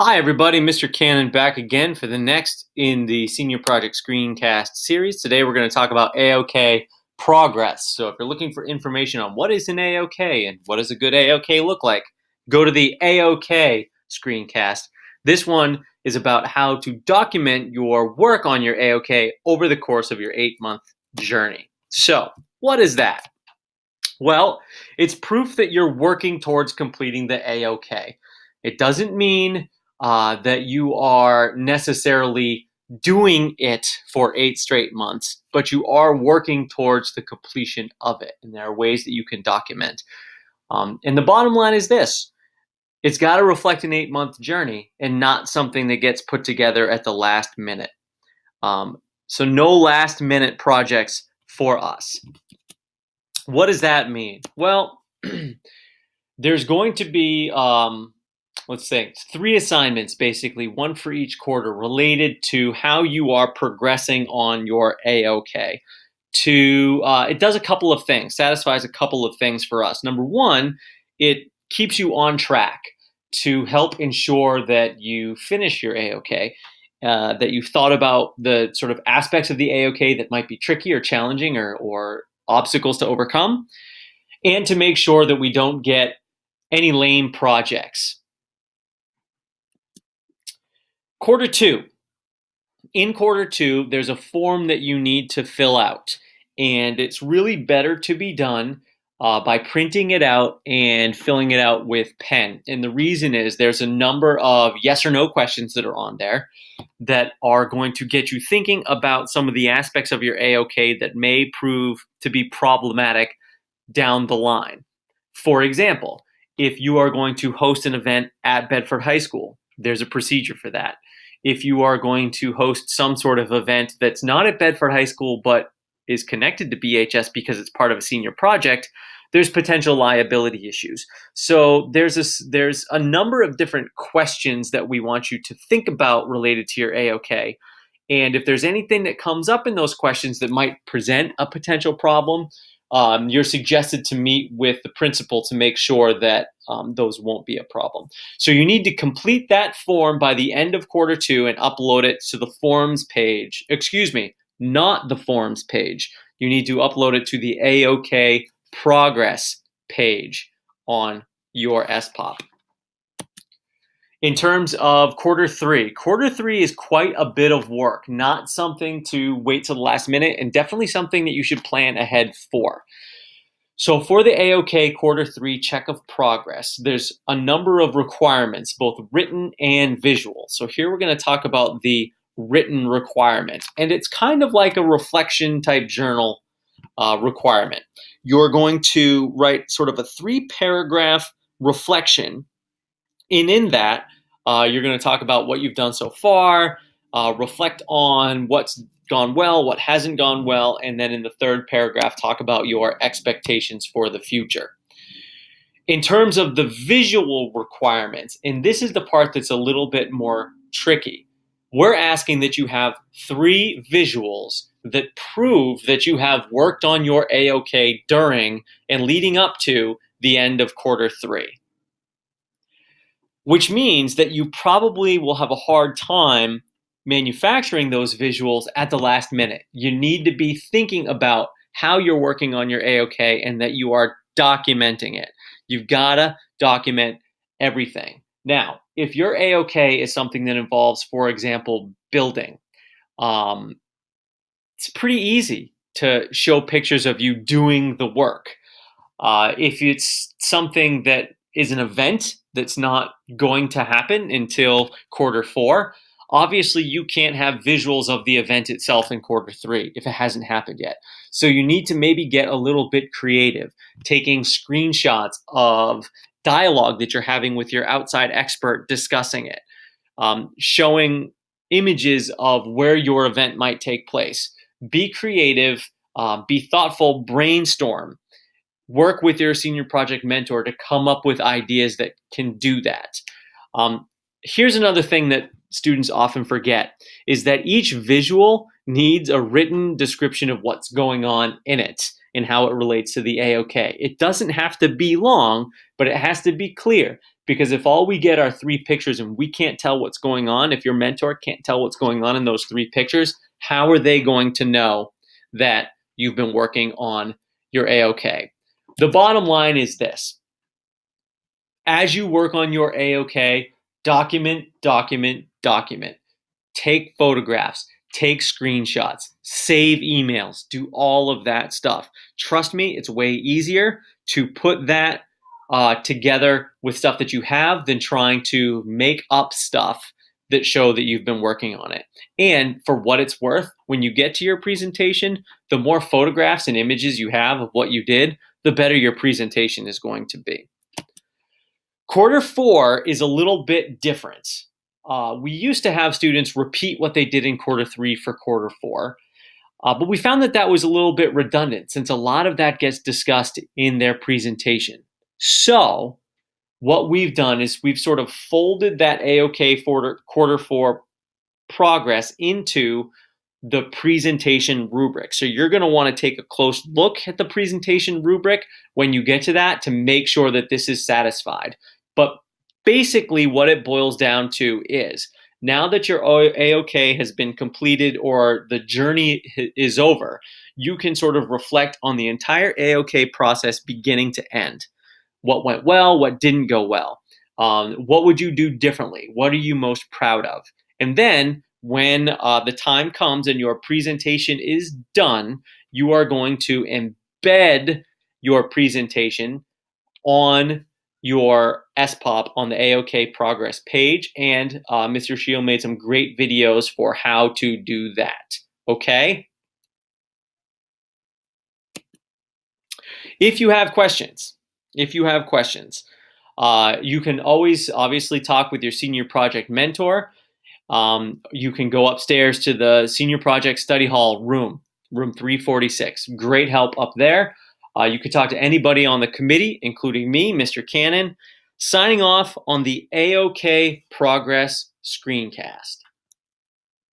Hi, everybody. Mr. Cannon back again for the next in the Senior Project Screencast series. Today, we're going to talk about AOK Progress. So, if you're looking for information on what is an AOK and what does a good AOK look like, go to the AOK Screencast. This one is about how to document your work on your AOK over the course of your 8-month journey. So, what is that? Well, it's proof that you're working towards completing the AOK. It doesn't mean that you are necessarily doing it for 8 straight months, but you are working towards the completion of it. And there are ways that you can document. And the bottom line is this: it's got to reflect an 8-month journey and not something that gets put together at the last minute. So no last minute projects for us. What does that mean? Well, there's going to be, let's say, 3 assignments, basically, one for each quarter, related to how you are progressing on your AOK. It does a couple of things, satisfies a couple of things for us. Number one, it keeps you on track to help ensure that you finish your AOK, that you've thought about the sort of aspects of the AOK that might be tricky or challenging or obstacles to overcome, and to make sure that we don't get any lame projects. Quarter 2. In quarter 2, there's a form that you need to fill out, and it's really better to be done by printing it out and filling it out with pen. And the reason is there's a number of yes or no questions that are on there that are going to get you thinking about some of the aspects of your AOK that may prove to be problematic down the line. For example, if you are going to host an event at Bedford High School, there's a procedure for that. If you are going to host some sort of event that's not at Bedford High School but is connected to BHS because it's part of a senior project, there's potential liability issues. So there's a number of different questions that we want you to think about related to your AOK. And if there's anything that comes up in those questions that might present a potential problem, you're suggested to meet with the principal to make sure that those won't be a problem. So you need to complete that form by the end of quarter 2 and upload it to the forms page. Excuse me, not the forms page. You need to upload it to the AOK Progress page on your SPOP. In terms of quarter 3 is quite a bit of work, not something to wait till the last minute, and definitely something that you should plan ahead for. So for the AOK quarter 3 check of progress, there's a number of requirements, both written and visual. So here we're going to talk about the written requirement, and it's kind of like a reflection type journal requirement. You're going to write sort of a 3-paragraph reflection. And in that, you're going to talk about what you've done so far, reflect on what's gone well, what hasn't gone well, and then in the 3rd paragraph, talk about your expectations for the future. In terms of the visual requirements, and this is the part that's a little bit more tricky, we're asking that you have 3 visuals that prove that you have worked on your AOK during and leading up to the end of quarter 3. Which means that you probably will have a hard time manufacturing those visuals at the last minute. You need to be thinking about how you're working on your AOK and that you are documenting it. You've got to document everything. Now, if your AOK is something that involves, for example, building, it's pretty easy to show pictures of you doing the work. If it's something that is an event that's not going to happen until quarter 4, obviously you can't have visuals of the event itself in quarter 3 if it hasn't happened yet. So you need to maybe get a little bit creative, taking screenshots of dialogue that you're having with your outside expert discussing it, showing images of where your event might take place. Be creative, be thoughtful, brainstorm. Work with your senior project mentor to come up with ideas that can do that. Here's another thing that students often forget, is that each visual needs a written description of what's going on in it and how it relates to the AOK. It doesn't have to be long, but it has to be clear, Because if all we get are 3 pictures and we can't tell what's going on, if your mentor can't tell what's going on in those 3 pictures, how are they going to know that you've been working on your AOK? The bottom line is this. As you work on your AOK, document, document, document. Take photographs, take screenshots, save emails, do all of that stuff. Trust me, it's way easier to put that together with stuff that you have than trying to make up stuff that show that you've been working on it. And for what it's worth, when you get to your presentation, the more photographs and images you have of what you did, the better your presentation is going to be. Quarter 4 is a little bit different. We used to have students repeat what they did in quarter 3 for quarter 4, but we found that that was a little bit redundant since a lot of that gets discussed in their presentation. So what we've done is we've sort of folded that AOK for quarter 4 progress into the presentation rubric. So you're going to want to take a close look at the presentation rubric when you get to that to make sure that this is satisfied. But basically what it boils down to is, now that your AOK has been completed or the journey is over, you can sort of reflect on the entire AOK process beginning to end. What went well, what didn't go well? What would you do differently? What are you most proud of? And then when the time comes and your presentation is done, you are going to embed your presentation on your SPOP on the AOK Progress page, and Mr. Shield made some great videos for how to do that, okay? If you have questions, you can always obviously talk with your senior project mentor. You can go upstairs to the senior project study hall room 346. Great help up there. You could talk to anybody on the committee, including me, Mr. Cannon. Signing off on the AOK Progress Screencast.